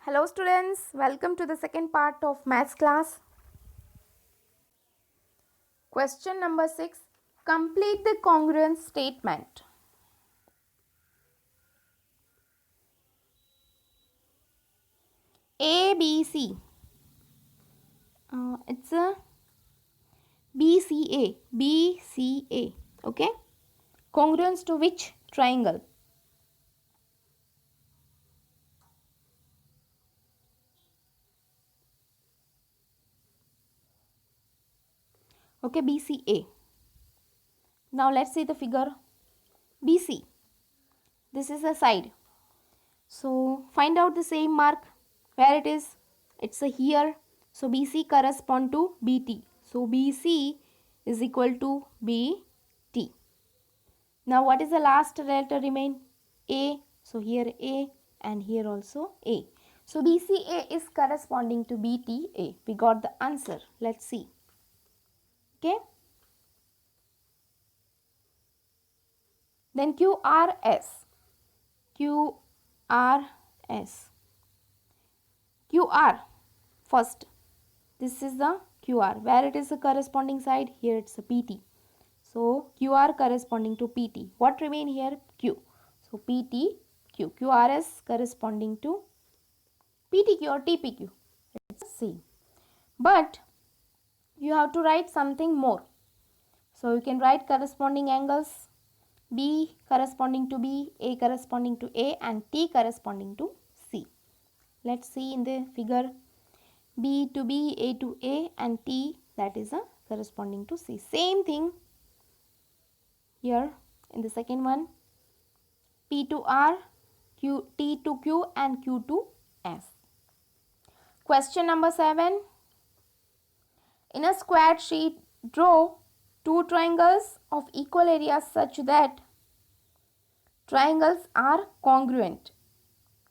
Hello students, welcome to the second part of maths class. Question number 6. Complete the congruence statement. ABC. It's a BCA. BCA. Okay. Congruence to which triangle? Okay, BCA. Now let's see the figure. BC. This is a side. So find out the same mark where it is. It's a here. So BC correspond to BT. So BC is equal to BT. Now what is the last letter remain? A. So here A and here also A. So BCA is corresponding to BTA. We got the answer. Let's see. Okay. Then QRS. QRS. QR first. This is the QR. Where it is the corresponding side? Here it's a PT. So QR corresponding to PT. What remain here? Q. So PT, Q. QRS corresponding to PTQ or TPQ. It's the same. But you have to write something more. So you can write corresponding angles. B corresponding to B, A corresponding to A and T corresponding to C. Let's see in the figure. B to B, A to A and T, that is a corresponding to C. Same thing here in the second one. P to R, T to Q and Q to S. Question number 7. In a squared sheet, draw two triangles of equal area such that triangles are congruent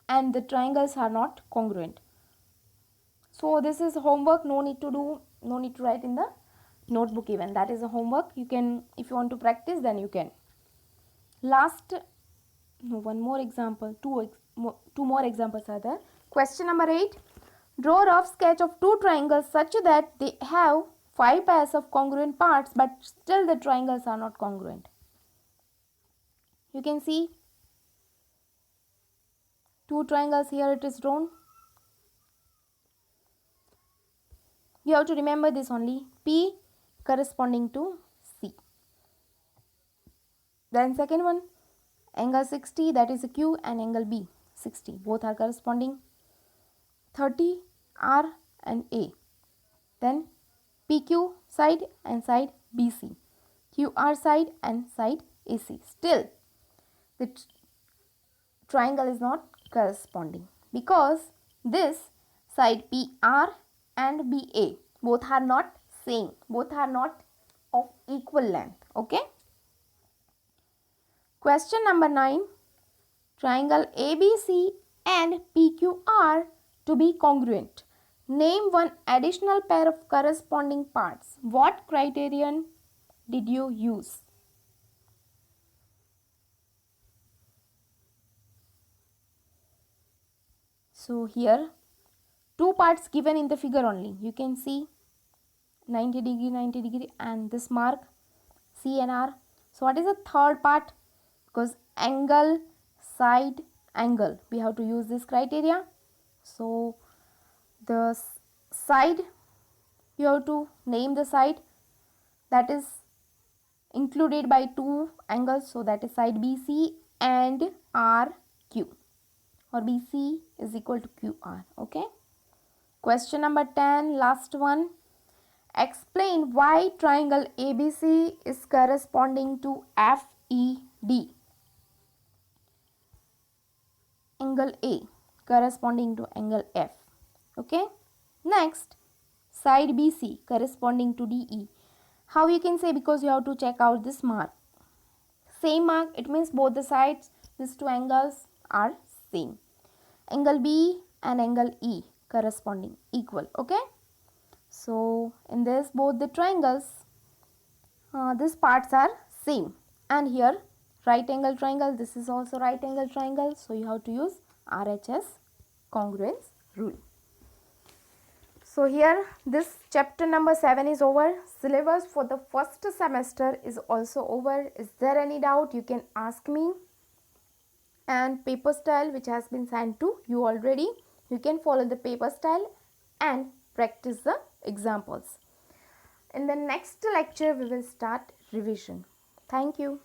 and the triangles are not congruent. So this is homework, no need to write in the notebook even. That is a homework. You can, if you want to practice, then you can. One more example, two more examples are there. Question number 8. Draw a rough sketch of two triangles such that they have 5 pairs of congruent parts, but still the triangles are not congruent. You can see two triangles here it is drawn. You have to remember this only. P corresponding to C. Then second one, angle 60, that is a Q, and angle B 60. Both are corresponding. 30 R and A. Then PQ side and side BC. QR side and side AC. Still the triangle is not corresponding because this side PR and BA both are not same. Both are not of equal length. Okay. Question number 9. Triangle ABC and PQR to be congruent. Name one additional pair of corresponding parts. What criterion did you use? So here two parts given in the figure only. You can see 90 degree and this mark C and R. So what is the third part? Because angle, side, angle. We have to use this criteria. So the side, you have to name the side that is included by two angles. So that is side BC and RQ, or BC is equal to QR. Okay. Question number 10, last one. Explain why triangle ABC is corresponding to FED. Angle A corresponding to angle F. Okay. Next, side BC corresponding to DE. How you can say? Because you have to check out this mark. Same mark, it means both the sides, these two angles are same. Angle B and angle E corresponding equal. Okay. So in this both the triangles, these parts are same. And here right angle triangle, this is also right angle triangle. So you have to use RHS congruence rule. So here this chapter number 7 is over. Syllabus for the first semester is also over. Is there any doubt? You can ask me. And paper style which has been sent to you already. You can follow the paper style and practice the examples. In the next lecture we will start revision. Thank you.